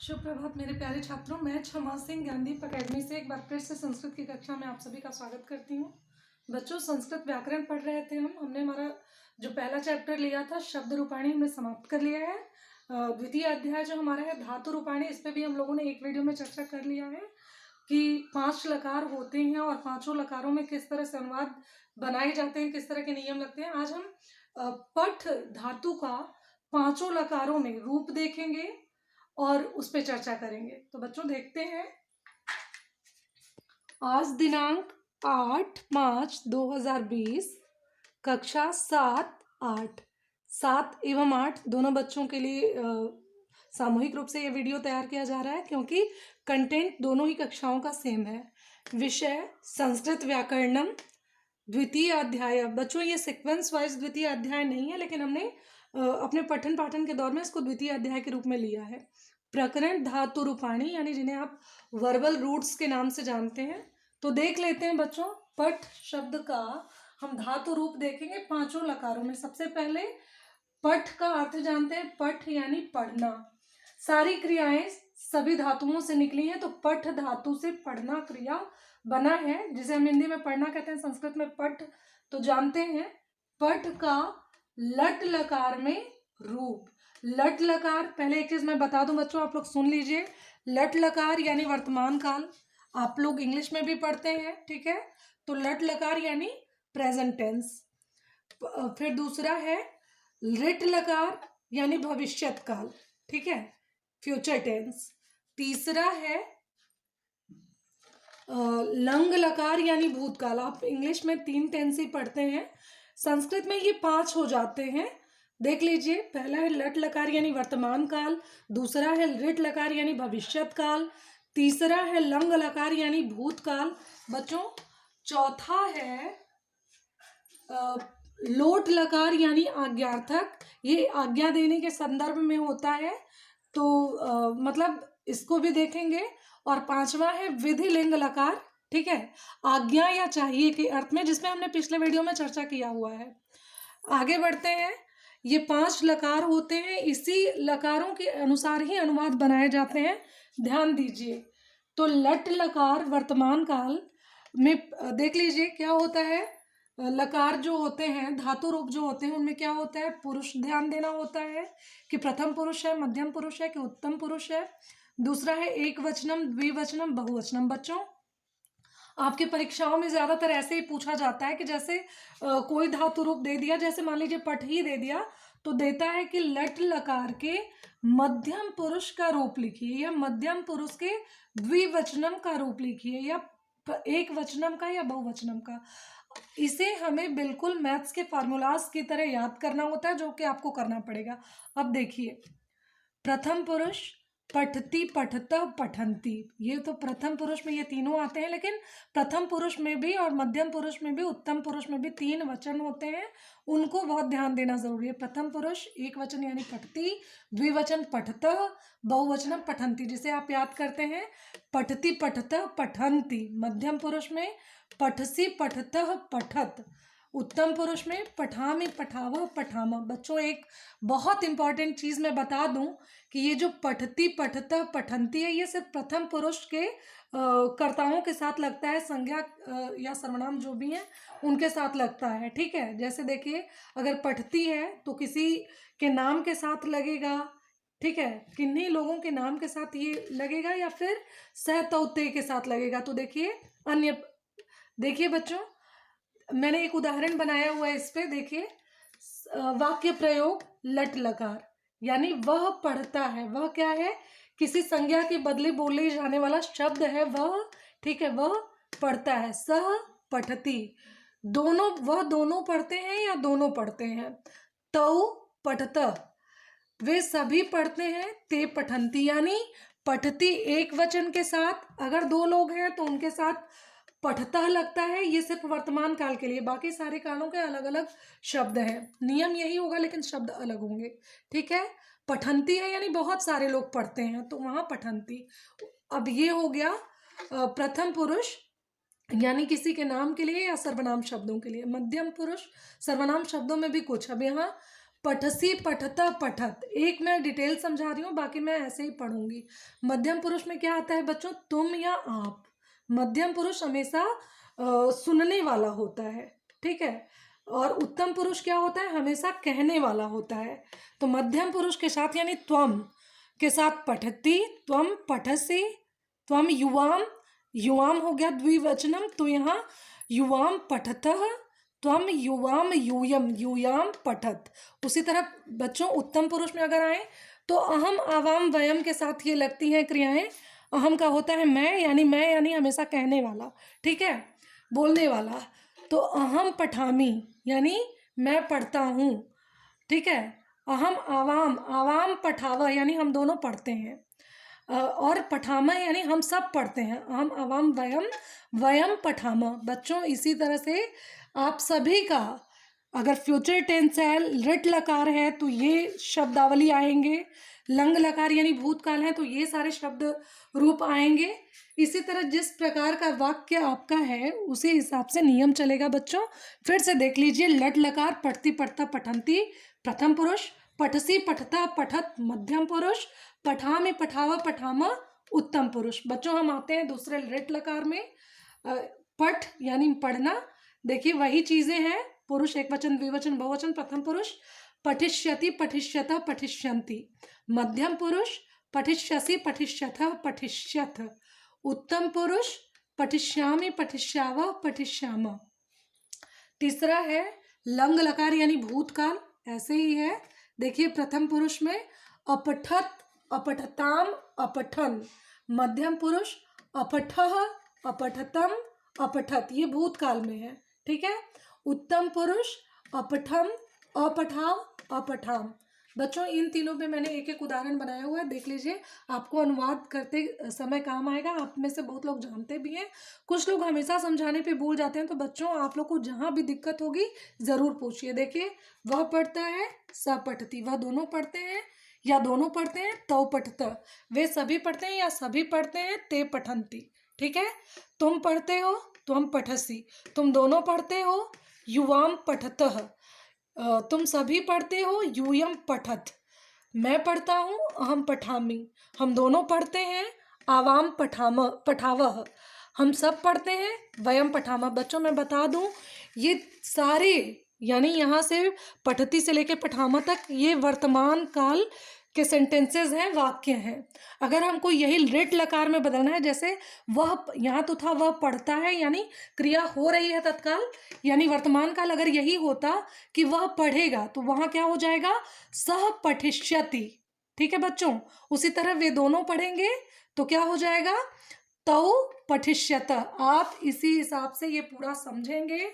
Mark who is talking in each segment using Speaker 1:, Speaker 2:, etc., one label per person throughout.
Speaker 1: शुभ प्रभात मेरे प्यारे छात्रों। मैं क्षमा सिंह ज्ञानदीप अकेडमी से एक बार फिर से संस्कृत की कक्षा में आप सभी का स्वागत करती हूँ। बच्चों, संस्कृत व्याकरण पढ़ रहे थे हमने हमारा जो पहला चैप्टर लिया था शब्द रूपाणी हमने समाप्त कर लिया है। द्वितीय अध्याय जो हमारा है धातु रूपाणी, इस पर भी हम लोगों ने एक वीडियो में चर्चा कर लिया है कि 5 लकार होते हैं और 5 लकारों में किस तरह से अनुवाद बनाए जाते हैं, किस तरह के नियम लगते हैं। आज हम पठ धातु का 5 लकारों में रूप देखेंगे और उस पर चर्चा करेंगे। तो बच्चों देखते हैं, आज दिनांक 8/5/2020 कक्षा 7 एवं 8 दोनों बच्चों के लिए सामूहिक रूप से ये वीडियो तैयार किया जा रहा है क्योंकि कंटेंट दोनों ही कक्षाओं का सेम है। विषय संस्कृत व्याकरणम द्वितीय अध्याय। बच्चों ये सीक्वेंस वाइज द्वितीय अध्याय नहीं है, लेकिन हमने अपने पठन पाठन के दौर में इसको द्वितीय अध्याय के रूप में लिया है। प्रकरण धातु रूपाणी, यानी जिन्हें आप वर्बल रूट्स के नाम से जानते हैं। तो देख लेते हैं बच्चों, पठ शब्द का हम धातु रूप देखेंगे 5 लकारों में। सबसे पहले पठ का अर्थ जानते हैं। पठ यानी पढ़ना। सारी क्रियाएं सभी धातुओं से निकली हैं, तो पठ धातु से पढ़ना क्रिया बना है, जिसे हम हिंदी में पढ़ना कहते हैं, संस्कृत में पठ। तो जानते हैं पठ का लट लकार में रूप। लट लकार, पहले एक चीज मैं बता दूं बच्चों, आप लोग सुन लीजिए। लट लकार यानी वर्तमान काल, आप लोग इंग्लिश में भी पढ़ते हैं, ठीक है। तो लट लकार यानी प्रेजेंट टेंस। फिर दूसरा है लिट लकार यानी भविष्यत काल, ठीक है, फ्यूचर टेंस। तीसरा है लंग लकार यानी भूतकाल। आप इंग्लिश में 3 टेंस ही पढ़ते हैं, संस्कृत में ये 5 हो जाते हैं। देख लीजिए, पहला है लट लकार यानी वर्तमान काल, दूसरा है लिट लकार यानी भविष्यत काल, तीसरा है लंग लकार यानी भूतकाल। बच्चों, चौथा है लोट लकार यानी आज्ञार्थक। ये आज्ञा देने के संदर्भ में होता है, तो मतलब इसको भी देखेंगे। और 5वां है विधि लिंग लकार, ठीक है, आज्ञा या चाहिए के अर्थ में, जिसमें हमने पिछले वीडियो में चर्चा किया हुआ है। आगे बढ़ते हैं। ये 5 लकार होते हैं, इसी लकारों के अनुसार ही अनुवाद बनाए जाते हैं, ध्यान दीजिए। तो लट लकार वर्तमान काल में देख लीजिए क्या होता है। लकार जो होते हैं, धातु रूप जो होते हैं, उनमें क्या होता है, पुरुष ध्यान देना होता है कि प्रथम पुरुष है, मध्यम पुरुष है कि उत्तम पुरुष है। दूसरा है एक वचनम, द्विवचनम, बहुवचनम। बच्चों, आपकी परीक्षाओं में ज्यादातर ऐसे ही पूछा जाता है कि जैसे कोई धातु रूप दे दिया, जैसे मान लीजिए पठ ही दे दिया, तो देता है कि लट लकार के मध्यम पुरुष का रूप लिखिए, या मध्यम पुरुष के द्विवचनम का रूप लिखिए, या एक वचनम का या बहुवचनम का। इसे हमें बिल्कुल मैथ्स के फार्मूलाज की तरह याद करना होता है, जो कि आपको करना पड़ेगा। अब देखिए, प्रथम पुरुष पठती, पठतः, पठंती, ये तो प्रथम पुरुष में ये तीनों आते हैं, लेकिन प्रथम पुरुष में भी और मध्यम पुरुष में भी उत्तम पुरुष में भी 3 वचन होते हैं, उनको बहुत ध्यान देना जरूरी है। प्रथम पुरुष एक वचन यानी पठती, द्विवचन पठतः, बहुवचन पठंती, जिसे आप याद करते हैं पठती, पठतः, पठंती। मध्यम पुरुष में पठसी, पठतः, पठत। उत्तम पुरुष में पठामी, पठावह, पठामा। बच्चों, एक बहुत इंपॉर्टेंट चीज मैं बता दूं कि ये जो पठती, पठतः, पठंती है, ये सिर्फ प्रथम पुरुष के कर्ताओं के साथ लगता है, संज्ञा या सर्वनाम जो भी हैं उनके साथ लगता है, ठीक है। जैसे देखिए, अगर पठती है तो किसी के नाम के साथ लगेगा, ठीक है, किन्हीं लोगों के नाम के साथ ये लगेगा, या फिर सहतौते के साथ लगेगा। तो देखिए अन्य, देखिए बच्चों, मैंने एक उदाहरण बनाया हुआ है इस पे, देखिए वाक्य प्रयोग लट लकार, यानी वह पढ़ता है। वह क्या है, किसी संज्ञा के बदले बोले जाने वाला शब्द है वह, ठीक है, वह पढ़ता है। सह पठती, दोनों, वह दोनों पढ़ते हैं या दोनों पढ़ते हैं। तौ पठतः, वे सभी पढ़ते हैं। ते पठंती, यानी पठती एक वचन के साथ, अगर 2 लोग हैं तो उनके साथ पठता लगता है। ये सिर्फ वर्तमान काल के लिए, बाकी सारे कालों के अलग अलग शब्द हैं। नियम यही होगा लेकिन शब्द अलग होंगे, ठीक है। पठंती है यानी बहुत सारे लोग पढ़ते हैं, तो वहां पठंती। अब ये हो गया प्रथम पुरुष, यानी किसी के नाम के लिए या सर्वनाम शब्दों के लिए। मध्यम पुरुष सर्वनाम शब्दों में भी कुछ। अब यहाँ पठसी पठता पठत। एक मैं डिटेल समझा रही हूँ, बाकी मैं ऐसे ही पढ़ूंगी। मध्यम पुरुष में क्या आता है बच्चों, तुम या आप। मध्यम पुरुष हमेशा सुनने वाला होता है, ठीक है। और उत्तम पुरुष क्या होता है, हमेशा कहने वाला होता है। तो मध्यम पुरुष के साथ यानी त्वम के साथ पठती, त्वम पठसी, त्वम युवाम, युवाम हो गया द्विवचनम, तो यहाँ युवाम पठतः, त्वम युवाम यूयम, यूयाम पठत। उसी तरह बच्चों उत्तम पुरुष में अगर आए तो अहम आवाम वयम के साथ ये लगती हैं क्रियाएं। अहम का होता है मैं यानी हमेशा कहने वाला, ठीक है, बोलने वाला। तो अहम पठामी यानी मैं पढ़ता हूँ, ठीक है। अहम आवाम, आवाम पठावा यानी हम दोनों पढ़ते हैं। और पठामा यानी हम सब पढ़ते हैं। अहम आवाम वयम, वयम पठामा। बच्चों इसी तरह से आप सभी का अगर फ्यूचर टेंस है, रिट लकार है तो ये शब्दावली आएंगे, लंग लकार यानी भूतकाल है तो ये सारे शब्द रूप आएंगे। इसी तरह जिस प्रकार का वाक्य आपका है उसी हिसाब से नियम चलेगा बच्चों। फिर से देख लीजिए, लट लकार पढ़ती पढ़ता पठंती प्रथम पुरुष, पठसी पठता पठत मध्यम पुरुष, पठामी पठावा पठामा उत्तम पुरुष। बच्चों हम आते हैं दूसरे रिट लकार में। पठ यानी पढ़ना, देखिए वही चीजें हैं, पुरुष एक वचन द्विवचन बहुवचन। प्रथम पुरुष पठिष्यति पठिष्यत पठिष्यन्ति, मध्यम पुरुष पठिष्यसि पठिष्यथ पठिष्यथ, उत्तम पुरुष पठिष्यामि पठिष्यावः पठिष्याम। तीसरा है लंग लकार यानी भूतकाल, ऐसे ही है। देखिए प्रथम पुरुष में अपठत अपठताम अपठन, मध्यम पुरुष अपठः अपठतम अपठत, ये भूतकाल में है, ठीक है। उत्तम पुरुष अपठम अपठाव अपठाम। बच्चों इन तीनों पे मैंने एक एक उदाहरण बनाया हुआ है, देख लीजिए, आपको अनुवाद करते समय काम आएगा। आप में से बहुत लोग जानते भी हैं, कुछ लोग हमेशा समझाने पे भूल जाते हैं। तो बच्चों आप लोग को जहाँ भी दिक्कत होगी ज़रूर पूछिए। देखिए वह पढ़ता है, स पठती, वह दोनों पढ़ते हैं या दोनों पढ़ते हैं, तौ पठत, वे सभी पढ़ते हैं या सभी पढ़ते हैं, ते पठंती, ठीक है। तुम पढ़ते हो, तुम पठसी, तुम दोनों पढ़ते हो, युवाम पठतः, तुम सभी पढ़ते हो, यूयम पठत, मैं पढ़ता हूँ, अहम पठामी, हम दोनों पढ़ते हैं, आवाम पठाम पठावह, हम सब पढ़ते हैं, वयम पठामा। बच्चों मैं बता दूं ये सारे यानी यहाँ से पठती से लेकर पठामा तक ये वर्तमान काल के सेंटेंसेस हैं, वाक्य हैं। अगर हमको यही रिट लकार में बदलना है, जैसे वह यहाँ तो था वह पढ़ता है यानी क्रिया हो रही है तत्काल, यानी वर्तमान काल अगर यही होता कि वह पढ़ेगा तो वहाँ क्या हो जाएगा, सह पठिष्यति, ठीक है बच्चों। उसी तरह वे दोनों पढ़ेंगे तो क्या हो जाएगा, तौ पठिष्यत। आप इसी हिसाब से ये पूरा समझेंगे,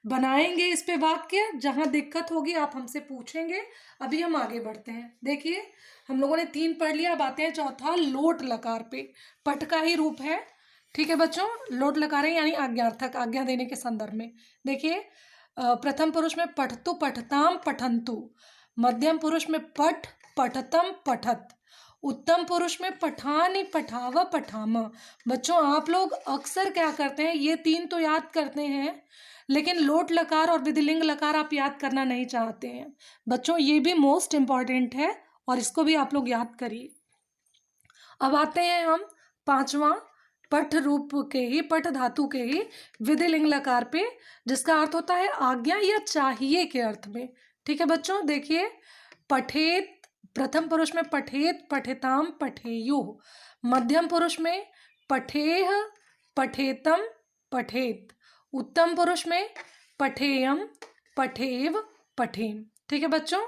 Speaker 1: बनाएंगे इस पे वाक्य। जहाँ दिक्कत होगी आप हमसे पूछेंगे। अभी हम आगे बढ़ते हैं। देखिए हम लोगों ने 3 पढ़ लिया, अब आते हैं चौथा लोट लकार पे। पट का ही रूप है, ठीक है बच्चों। लोट लकार है यानी आज्ञार्थक, आज्ञा देने के संदर्भ में। देखिए प्रथम पुरुष में पठतु पठताम पठंतु, मध्यम पुरुष में पठ पठतम पठत, उत्तम पुरुष में पठानी पठावा पठामा। बच्चों आप लोग अक्सर क्या करते हैं, ये 3 तो याद करते हैं लेकिन लोट लकार और विधिलिंग लकार आप याद करना नहीं चाहते हैं। बच्चों ये भी मोस्ट इम्पॉर्टेंट है और इसको भी आप लोग याद करिए। अब आते हैं हम 5वां पठ रूप के ही, पठ धातु के ही विधिलिंग लकार पे, जिसका अर्थ होता है आज्ञा या चाहिए के अर्थ में, ठीक है बच्चों। देखिए पठेत, प्रथम पुरुष में पठेत पठेताम पठेयु, मध्यम पुरुष में पठेह पठेतम पठेत, उत्तम पुरुष में पठेयम पठेव पठेम, ठीक है बच्चों।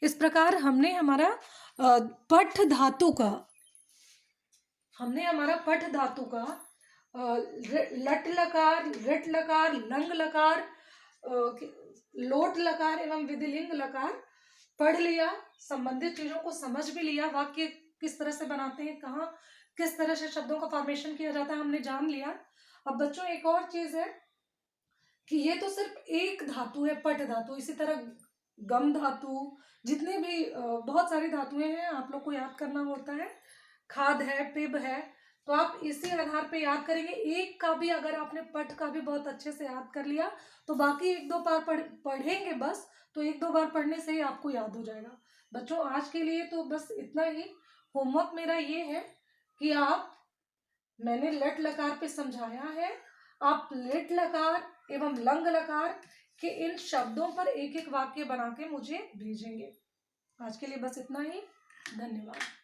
Speaker 1: इस प्रकार हमने हमारा पठ धातु का लट लकार, रिट लकार, लंग लकार, लोट लकार एवं विधिलिंग लकार पढ़ लिया, संबंधित चीजों को समझ भी लिया, वाक्य किस तरह से बनाते हैं, कहाँ किस तरह से शब्दों का फॉर्मेशन किया जाता है हमने जान लिया। अब बच्चों एक और चीज है कि ये तो सिर्फ एक धातु है, पठ धातु। इसी तरह गम धातु, जितने भी बहुत सारी धातुएं हैं आप लोग को याद करना होता है। खाद है, पिब है, तो आप इसी आधार पे याद करेंगे। एक का भी अगर आपने पट का भी बहुत अच्छे से याद कर लिया तो बाकी एक दो बार पढ़ेंगे बस, तो एक दो बार पढ़ने से ही आपको याद हो जाएगा। बच्चों आज के लिए तो बस इतना ही। होमवर्क मेरा ये है कि मैंने लट लकार पे समझाया है, आप लेट लकार एवं लंग लकार के इन शब्दों पर एक एक वाक्य बना के मुझे भेजेंगे। आज के लिए बस इतना ही। धन्यवाद।